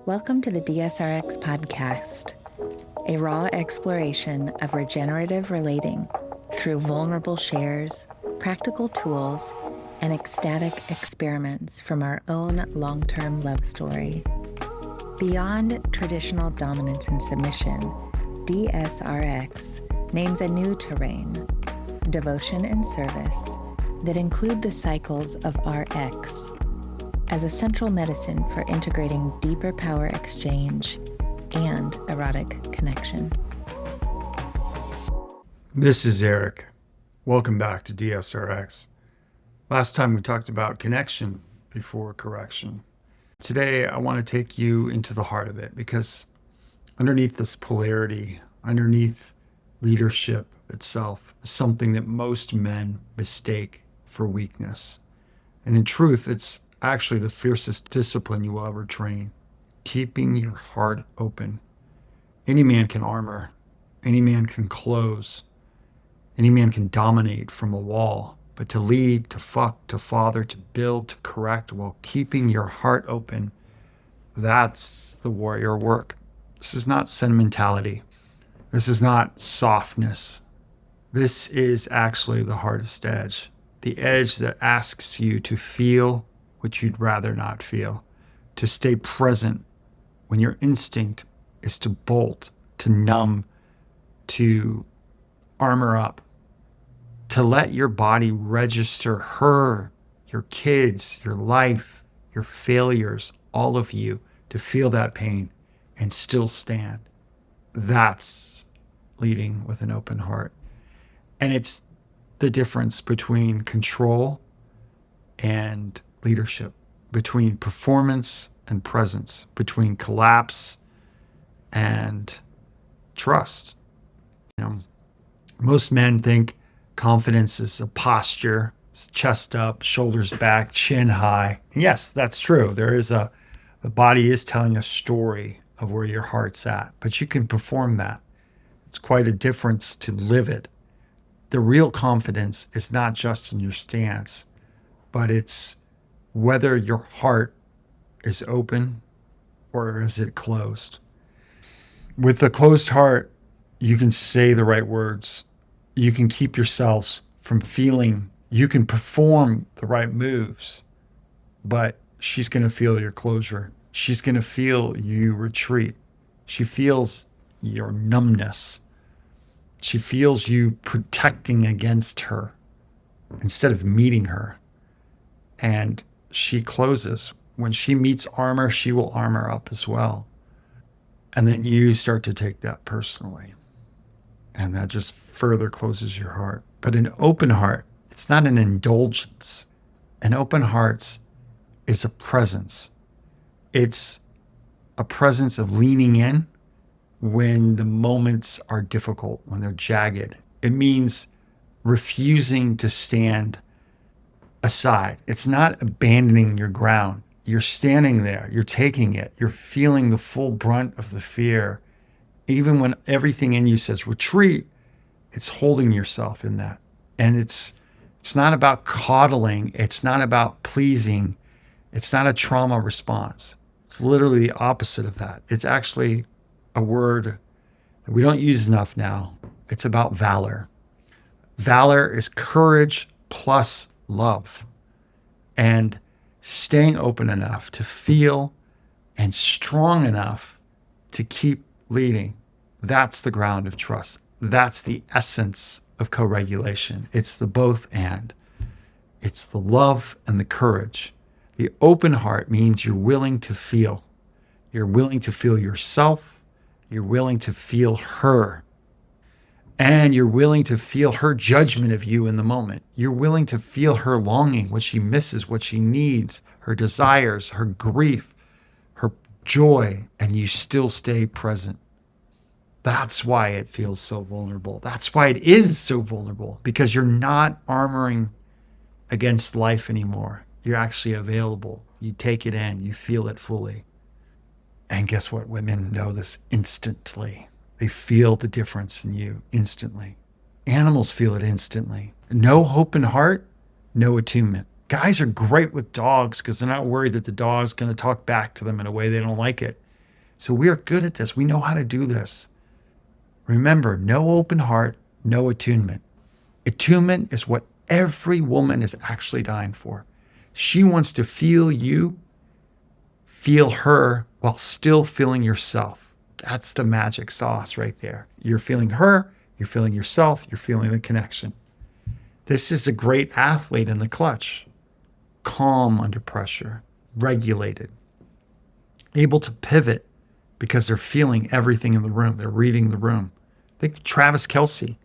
Welcome to the DSRX podcast, a raw exploration of regenerative relating through vulnerable shares, practical tools, and ecstatic experiments from our own long-term love story. Beyond traditional dominance and submission, DSRX names a new terrain, devotion and service, that include the cycles of RX as a central medicine for integrating deeper power exchange and erotic connection. This is Eric. Welcome back to DSRX. Last time we talked about connection before correction. Today I want to take you into the heart of it, because underneath this polarity, underneath leadership itself, is something that most men mistake for weakness. And in truth, it's actually the fiercest discipline you will ever train. Keeping your heart open. Any man can armor. Any man can close. Any man can dominate from a wall. But to lead, to fuck, to father, to build, to correct, while keeping your heart open, that's the warrior work. This is not sentimentality. This is not softness. This is actually the hardest edge. The edge that asks you to feel what you'd rather not feel, to stay present when your instinct is to bolt, to numb, to armor up, to let your body register her, your kids, your life, your failures, all of you, to feel that pain and still stand. That's leading with an open heart. And it's the difference between control and leadership, between performance and presence, between collapse and trust. Most men think confidence is a posture, it's chest up, shoulders back, chin high. And yes, that's true. The body is telling a story of where your heart's at, but you can perform that. It's quite a difference to live it. The real confidence is not just in your stance, but it's whether your heart is open or is it closed. With a closed heart, you can say the right words. You can keep yourselves from feeling. You can perform the right moves, but she's going to feel your closure. She's going to feel you retreat. She feels your numbness. She feels you protecting against her instead of meeting her. And she closes. When she meets armor, she will armor up as well. And then you start to take that personally. And that just further closes your heart. But an open heart, it's not an indulgence. An open heart is a presence. It's a presence of leaning in when the moments are difficult, when they're jagged. It means refusing to stand aside. It's not abandoning your ground. You're standing there. You're taking it. You're feeling the full brunt of the fear. Even when everything in you says retreat, it's holding yourself in that. And it's not about coddling. It's not about pleasing. It's not a trauma response. It's literally the opposite of that. It's actually a word that we don't use enough now. It's about valor. Valor is courage plus love, and staying open enough to feel and strong enough to keep leading. That's the ground of trust. That's the essence of co-regulation. It's the both and. It's the love and the courage. The open heart means you're willing to feel. You're willing to feel yourself. You're willing to feel her. And you're willing to feel her judgment of you in the moment. You're willing to feel her longing, what she misses, what she needs, her desires, her grief, her joy, and you still stay present. That's why it feels so vulnerable. That's why it is so vulnerable, because you're not armoring against life anymore. You're actually available. You take it in, you feel it fully. And guess what? Women know this instantly. They feel the difference in you instantly. Animals feel it instantly. No open heart, no attunement. Guys are great with dogs because they're not worried that the dog's going to talk back to them in a way they don't like it. So we are good at this. We know how to do this. Remember, no open heart, no attunement. Attunement is what every woman is actually dying for. She wants to feel you, feel her, while still feeling yourself. That's the magic sauce right there. You're feeling her, you're feeling yourself, you're feeling the connection. This is a great athlete in the clutch. Calm under pressure, regulated, able to pivot because they're feeling everything in the room. They're reading the room. Think Travis Kelce,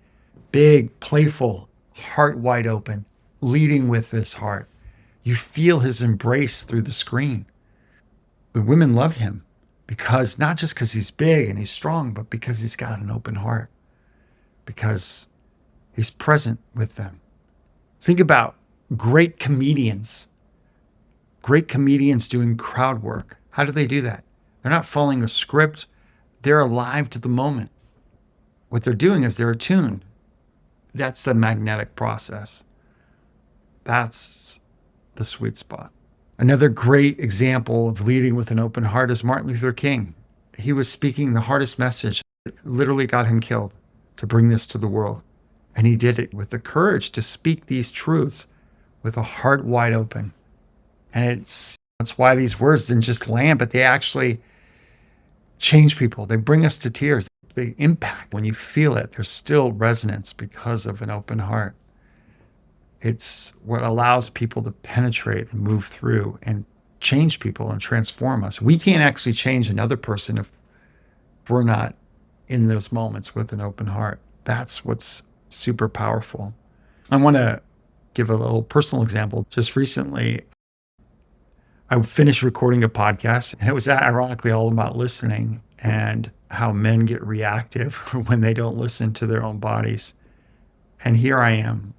big, playful, heart wide open, leading with his heart. You feel his embrace through the screen. The women love him because not just because he's big and he's strong, but because he's got an open heart, because he's present with them. Think about great comedians doing crowd work. How do they do that? They're not following a script. They're alive to the moment. What they're doing is they're attuned. That's the magnetic process. That's the sweet spot. Another great example of leading with an open heart is Martin Luther King. He was speaking the hardest message. It literally got him killed to bring this to the world. And he did it with the courage to speak these truths with a heart wide open. And that's why these words didn't just land, but they actually change people. They bring us to tears. They impact. When you feel it, there's still resonance because of an open heart. It's what allows people to penetrate and move through and change people and transform us. We can't actually change another person if we're not in those moments with an open heart. That's what's super powerful. I want to give a little personal example. Just recently, I finished recording a podcast, and it was ironically all about listening and how men get reactive when they don't listen to their own bodies. And here I am,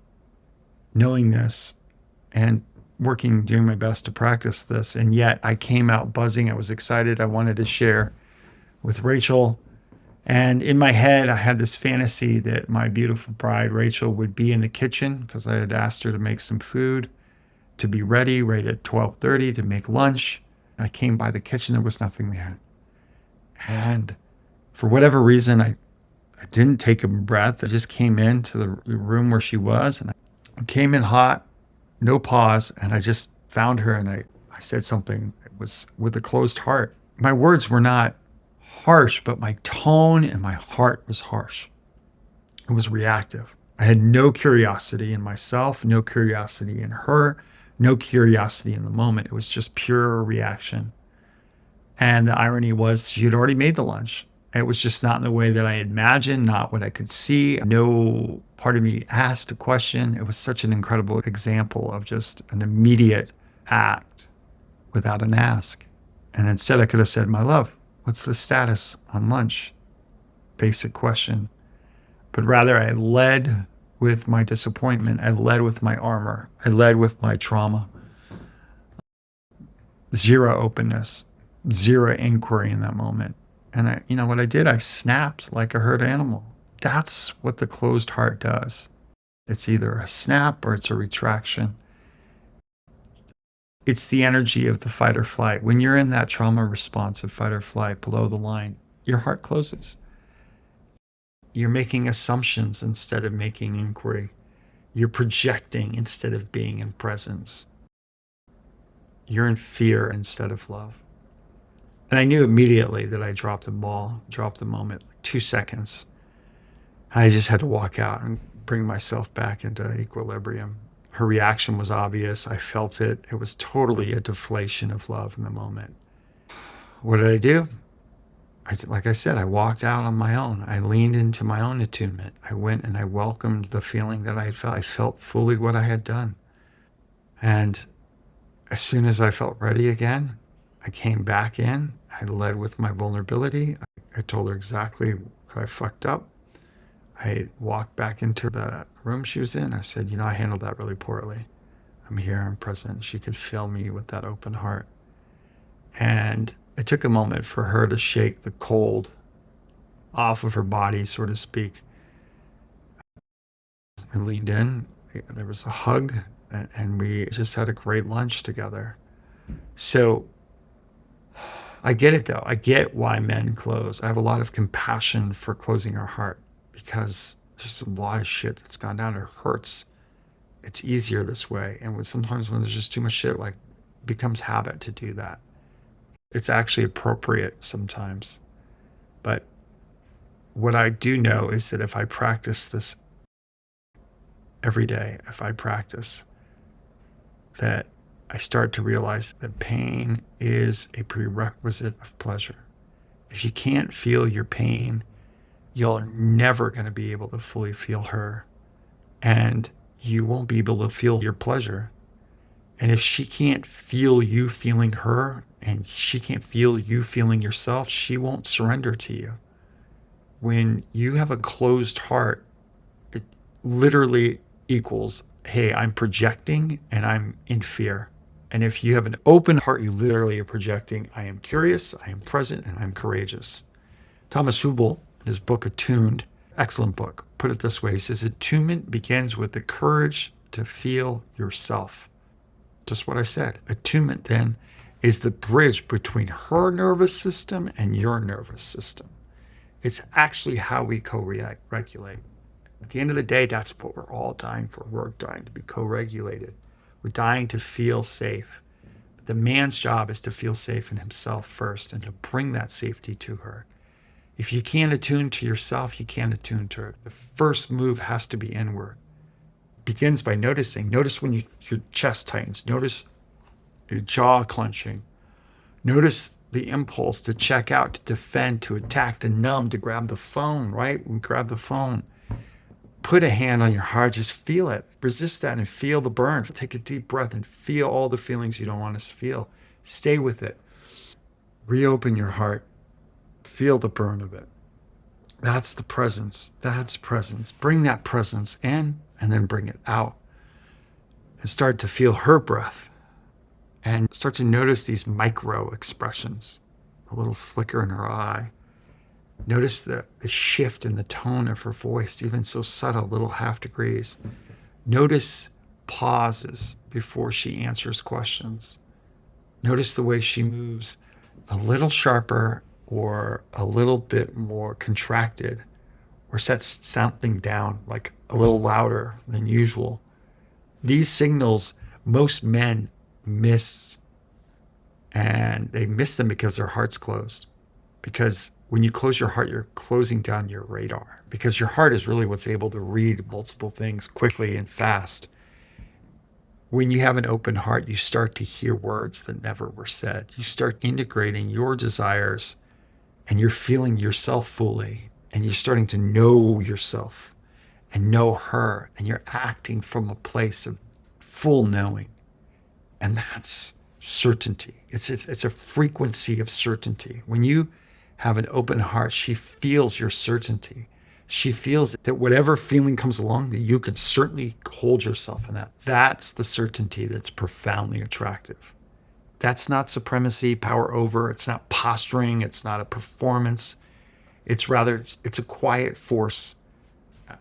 knowing this and doing my best to practice this. And yet I came out buzzing. I was excited. I wanted to share with Rachel. And in my head, I had this fantasy that my beautiful bride, Rachel, would be in the kitchen because I had asked her to make some food, to be ready right at 12:30 to make lunch. I came by the kitchen. There was nothing there. And for whatever reason, I didn't take a breath. I just came into the room where she was, and I came in hot, no pause, and I just found her, and I said something that was with a closed heart. My words were not harsh, but my tone and my heart was harsh. It was reactive. I had no curiosity in myself, no curiosity in her, no curiosity in the moment. It was just pure reaction. And the irony was she had already made the lunch. It was just not in the way that I imagined, not what I could see. No part of me asked a question. It was such an incredible example of just an immediate act without an ask. And instead I could have said, my love, what's the status on lunch? Basic question. But rather I led with my disappointment. I led with my armor. I led with my trauma. Zero openness, zero inquiry in that moment. And what I did, I snapped like a hurt animal. That's what the closed heart does. It's either a snap or it's a retraction. It's the energy of the fight or flight. When you're in that trauma response of fight or flight below the line, your heart closes. You're making assumptions instead of making inquiry. You're projecting instead of being in presence. You're in fear instead of love. And I knew immediately that I dropped the ball, dropped the moment, like 2 seconds. I just had to walk out and bring myself back into equilibrium. Her reaction was obvious. I felt it. It was totally a deflation of love in the moment. What did I do? Like I said, I walked out on my own. I leaned into my own attunement. I went and I welcomed the feeling that I had felt. I felt fully what I had done. And as soon as I felt ready again, I came back in. I led with my vulnerability. I told her exactly what I fucked up. I walked back into the room she was in. I said, I handled that really poorly. I'm here, I'm present. She could feel me with that open heart. And it took a moment for her to shake the cold off of her body, so to speak. I leaned in. There was a hug, and we just had a great lunch together. So I get it though. I get why men close. I have a lot of compassion for closing our heart because there's a lot of shit that's gone down. It hurts. It's easier this way. And sometimes when there's just too much shit, like, becomes habit to do that. It's actually appropriate sometimes. But what I do know is that if I practice this every day, if I practice, that I start to realize that pain is a prerequisite of pleasure. If you can't feel your pain, you're never going to be able to fully feel her. And you won't be able to feel your pleasure. And if she can't feel you feeling her and she can't feel you feeling yourself, she won't surrender to you. When you have a closed heart, it literally equals, hey, I'm projecting and I'm in fear. And if you have an open heart, you literally are projecting, I am curious, I am present, and I'm courageous. Thomas Hübl, in his book Attuned, excellent book, put it this way. He says, attunement begins with the courage to feel yourself. Just what I said. Attunement then is the bridge between her nervous system and your nervous system. It's actually how we co-regulate. At the end of the day, that's what we're all dying for. We're dying to be co-regulated. We're dying to feel safe. But the man's job is to feel safe in himself first and to bring that safety to her. If you can't attune to yourself, you can't attune to her. The first move has to be inward. It begins by noticing. Notice when your chest tightens. Notice your jaw clenching. Notice the impulse to check out, to defend, to attack, to numb, to grab the phone, right? We grab the phone. Put a hand on your heart, just feel it. Resist that and feel the burn. Take a deep breath and feel all the feelings you don't want to feel. Stay with it. Reopen your heart. Feel the burn of it. That's the presence. That's presence. Bring that presence in and then bring it out. And start to feel her breath. And start to notice these micro expressions. A little flicker in her eye. Notice the shift in the tone of her voice, even so subtle, little half degrees. Notice pauses before she answers questions. Notice the way she moves a little sharper or a little bit more contracted or sets something down like a little louder than usual. These signals most men miss, and they miss them because their heart's closed. Because when you close your heart, you're closing down your radar, because your heart is really what's able to read multiple things quickly and fast. When you have an open heart, you start to hear words that never were said. You start integrating your desires and you're feeling yourself fully, and you're starting to know yourself and know her, and you're acting from a place of full knowing. And that's certainty. It's a frequency of certainty. When you have an open heart, she feels your certainty. She feels that whatever feeling comes along, that you can certainly hold yourself in that. That's the certainty that's profoundly attractive. That's not supremacy, power over. It's not posturing. It's not a performance. It's a quiet force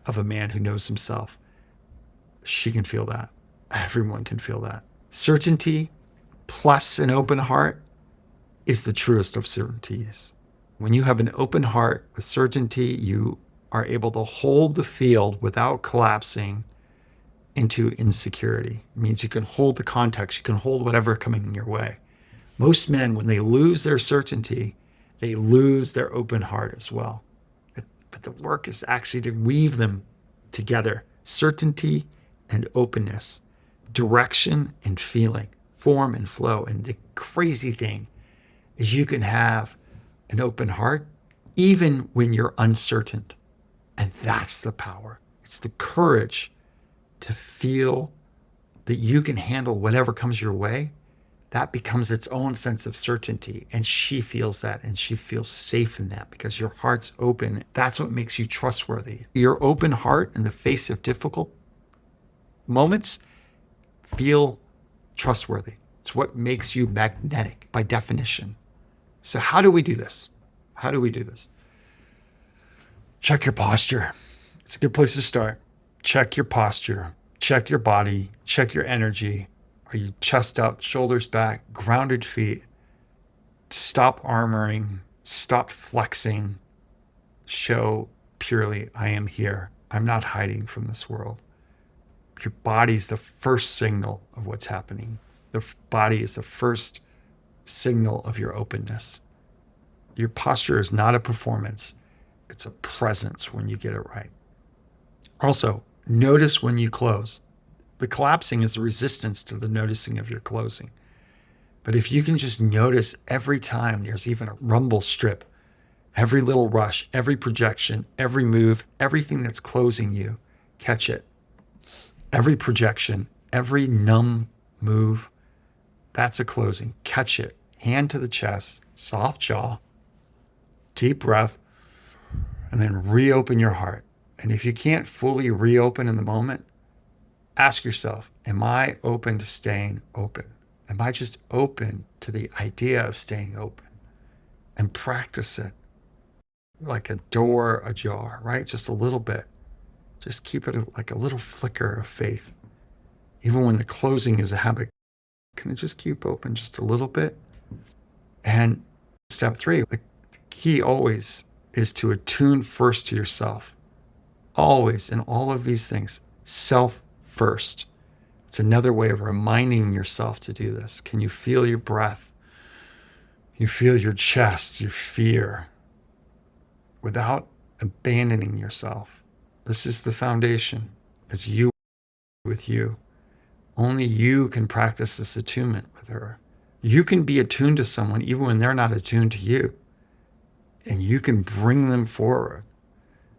of a man who knows himself. She can feel that. Everyone can feel that. Certainty plus an open heart is the truest of certainties. When you have an open heart with certainty, you are able to hold the field without collapsing into insecurity. It means you can hold the context, you can hold whatever coming your way. Most men, when they lose their certainty, they lose their open heart as well. But the work is actually to weave them together. Certainty and openness, direction and feeling, form and flow. And the crazy thing is you can have an open heart even when you're uncertain. And that's the power. It's the courage to feel that you can handle whatever comes your way. That becomes its own sense of certainty. And she feels that, and she feels safe in that because your heart's open. That's what makes you trustworthy. Your open heart in the face of difficult moments feel trustworthy. It's what makes you magnetic by definition. So how do we do this? How do we do this? Check your posture. It's a good place to start. Check your posture. Check your body. Check your energy. Are you chest up, shoulders back, grounded feet? Stop armoring, stop flexing, show purely, I am here. I'm not hiding from this world. Your body's the first signal of what's happening. The body is the first signal of your openness. Your posture is not a performance. It's a presence when you get it right. Also, notice when you close. The collapsing is the resistance to the noticing of your closing. But if you can just notice every time there's even a rumble strip, every little rush, every projection, every move, everything that's closing you, catch it. Every projection, every numb move, that's a closing. Catch it. Hand to the chest, soft jaw, deep breath, and then reopen your heart. And if you can't fully reopen in the moment, ask yourself, am I open to staying open? Am I just open to the idea of staying open? And practice it like a door ajar, right? Just a little bit. Just keep it like a little flicker of faith. Even when the closing is a habit, can it just keep open just a little bit? And step 3, the key always is to attune first to yourself. Always in all of these things, self first. It's another way of reminding yourself to do this. Can you feel your breath? You feel your chest, your fear, without abandoning yourself. This is the foundation. It's you with you. Only you can practice this attunement with her. You can be attuned to someone even when they're not attuned to you. And you can bring them forward.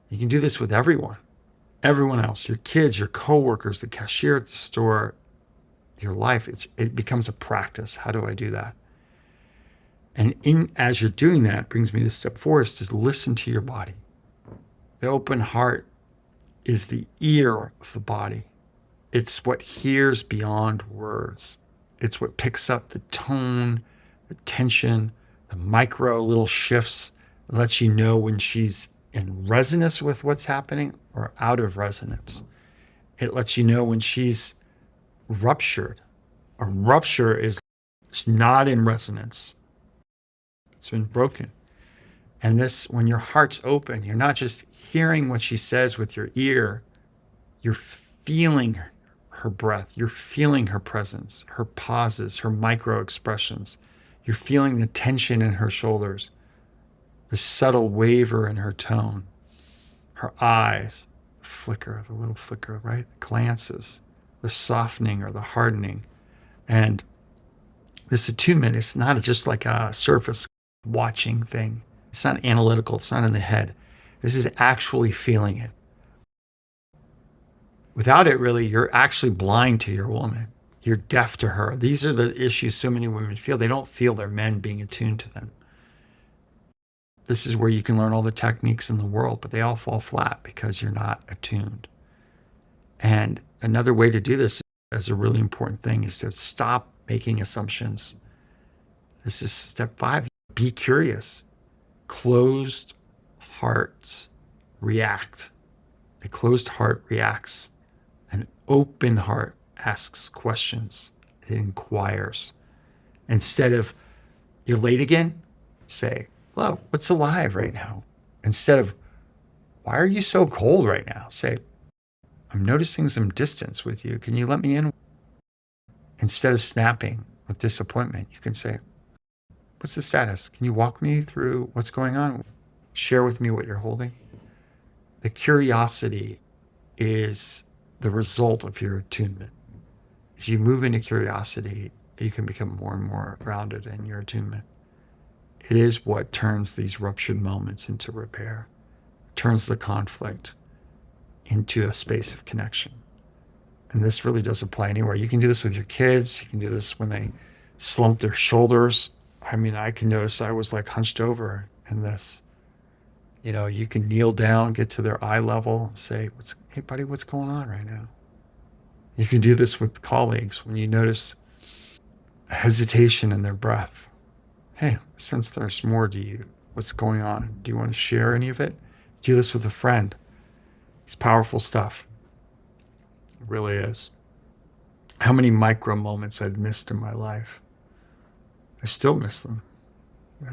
You can do this with everyone else, your kids, your coworkers, the cashier at the store, your life. It becomes a practice. How do I do that? And as you're doing that, brings me to step 4, is to listen to your body. The open heart is the ear of the body. It's what hears beyond words. It's what picks up the tone, the tension, the micro little shifts, and lets you know when she's in resonance with what's happening or out of resonance. It lets you know when she's ruptured. A rupture is not in resonance. It's been broken. And this, when your heart's open, you're not just hearing what she says with your ear, you're feeling her breath, you're feeling her presence, her pauses, her micro expressions. You're feeling the tension in her shoulders, the subtle waver in her tone, her eyes, the flicker, the little flicker, right? The glances, the softening or the hardening. And this attunement is not just like a surface watching thing. It's not analytical. It's not in the head. This is actually feeling it. Without it, really, you're actually blind to your woman. You're deaf to her. These are the issues so many women feel. They don't feel their men being attuned to them. This is where you can learn all the techniques in the world, but they all fall flat because you're not attuned. And another way to do this, as a really important thing, is to stop making assumptions. This is step 5. Be curious. Closed hearts react. A closed heart reacts. An open heart asks questions. It inquires. Instead of, you're late again, say, hello, what's alive right now? Instead of, why are you so cold right now? Say, I'm noticing some distance with you. Can you let me in? Instead of snapping with disappointment, you can say, what's the status? Can you walk me through what's going on? Share with me what you're holding. The curiosity is the result of your attunement. As you move into curiosity, you can become more and more grounded in your attunement. It is what turns these ruptured moments into repair, turns the conflict into a space of connection. And this really does apply anywhere. You can do this with your kids. You can do this when they slump their shoulders. I mean, I can notice I was like hunched over in this. You know, you can kneel down, get to their eye level, say, hey buddy, what's going on right now? You can do this with colleagues when you notice hesitation in their breath. Hey, since there's more to you, what's going on? Do you want to share any of it? Do this with a friend. It's powerful stuff. It really is. How many micro moments I'd missed in my life. I still miss them.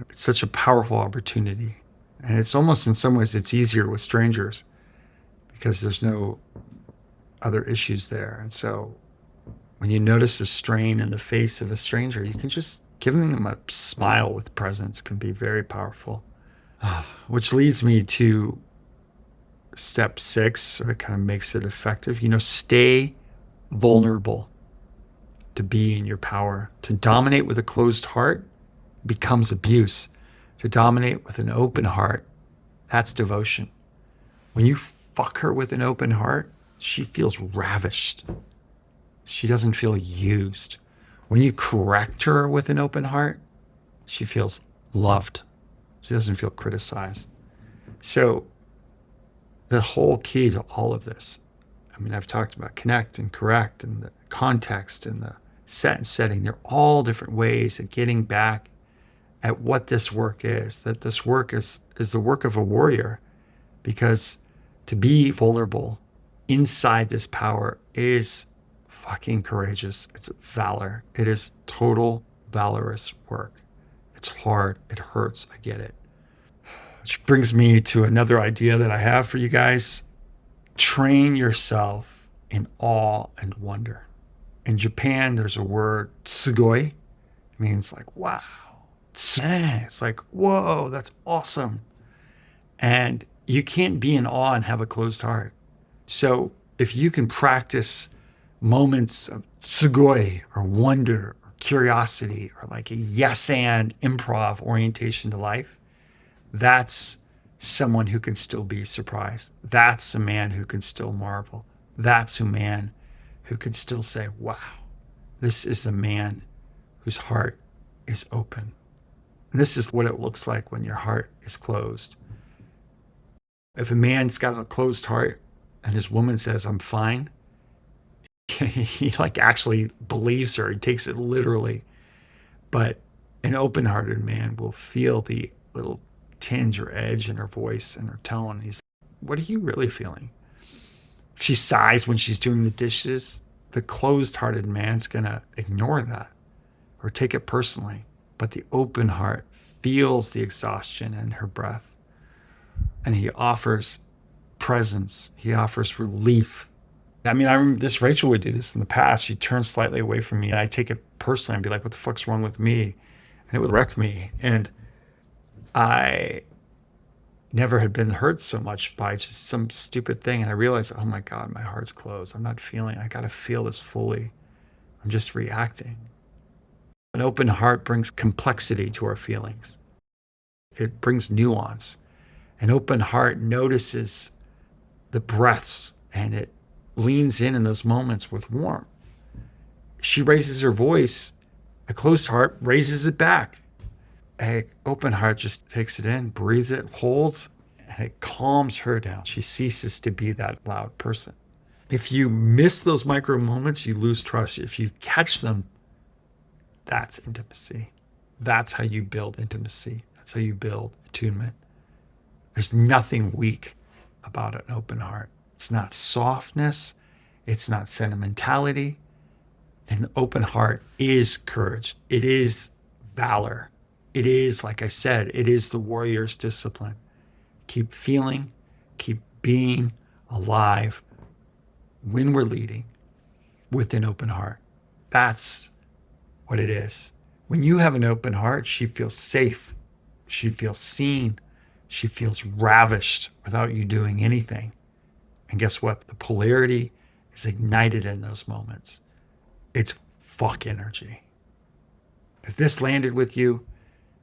It's such a powerful opportunity. And it's almost, in some ways, it's easier with strangers because there's no other issues there. And so when you notice a strain in the face of a stranger, you can just giving them a smile with presence can be very powerful. Which leads me to step 6 that kind of makes it effective. Stay vulnerable to be in your power. To dominate with a closed heart becomes abuse. To dominate with an open heart, that's devotion. When you fuck her with an open heart, she feels ravished. She doesn't feel used. When you correct her with an open heart, she feels loved. She doesn't feel criticized. So the whole key to all of this, I've talked about connect and correct and the context and the set and setting. They're all different ways of getting back at what this work is, that this work is the work of a warrior, because to be vulnerable inside this power is fucking courageous. It's valor. It is total valorous work. It's hard. It hurts. I get it. Which brings me to another idea that I have for you guys. Train yourself in awe and wonder. In Japan, there's a word, sugoi. It means like, wow. It's like, whoa, that's awesome. And you can't be in awe and have a closed heart. So if you can practice moments of sugoi or wonder or curiosity or like a yes and improv orientation to life, that's someone who can still be surprised. That's a man who can still marvel. That's a man who can still say, wow, this is a man whose heart is open. And this is what it looks like when your heart is closed. If a man's got a closed heart and his woman says, I'm fine, he like actually believes her. He takes it literally. But an open-hearted man will feel the little tinge or edge in her voice and her tone. He's like, what are you really feeling? If she sighs when she's doing the dishes, the closed-hearted man's going to ignore that or take it personally. But the open heart feels the exhaustion in her breath. And he offers presence. He offers relief. I remember Rachel would do this in the past. She'd turn slightly away from me and I'd take it personally and be like, what the fuck's wrong with me? And it would wreck me. And I never had been hurt so much by just some stupid thing. And I realized, oh my God, my heart's closed. I'm not feeling, I got to feel this fully. I'm just reacting. An open heart brings complexity to our feelings. It brings nuance. An open heart notices the breaths and it leans in those moments with warmth. She raises her voice. A closed heart raises it back. An open heart just takes it in, breathes it, holds, and it calms her down. She ceases to be that loud person. If you miss those micro moments, you lose trust. If you catch them, that's intimacy. That's how you build intimacy. That's how you build attunement. There's nothing weak about an open heart. It's not softness. It's not sentimentality. An open heart is courage. It is valor. It is, like I said, it is the warrior's discipline. Keep feeling, keep being alive when we're leading with an open heart. That's what it is. When you have an open heart, she feels safe. She feels seen. She feels ravished without you doing anything. And guess what? The polarity is ignited in those moments. It's fuck energy. If this landed with you,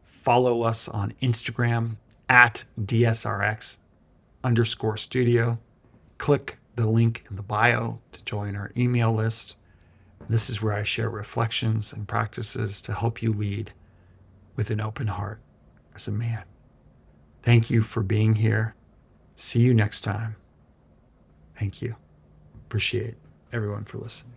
follow us on Instagram at DSRX_studio. Click the link in the bio to join our email list. This is where I share reflections and practices to help you lead with an open heart as a man. Thank you for being here. See you next time. Thank you. Appreciate everyone for listening.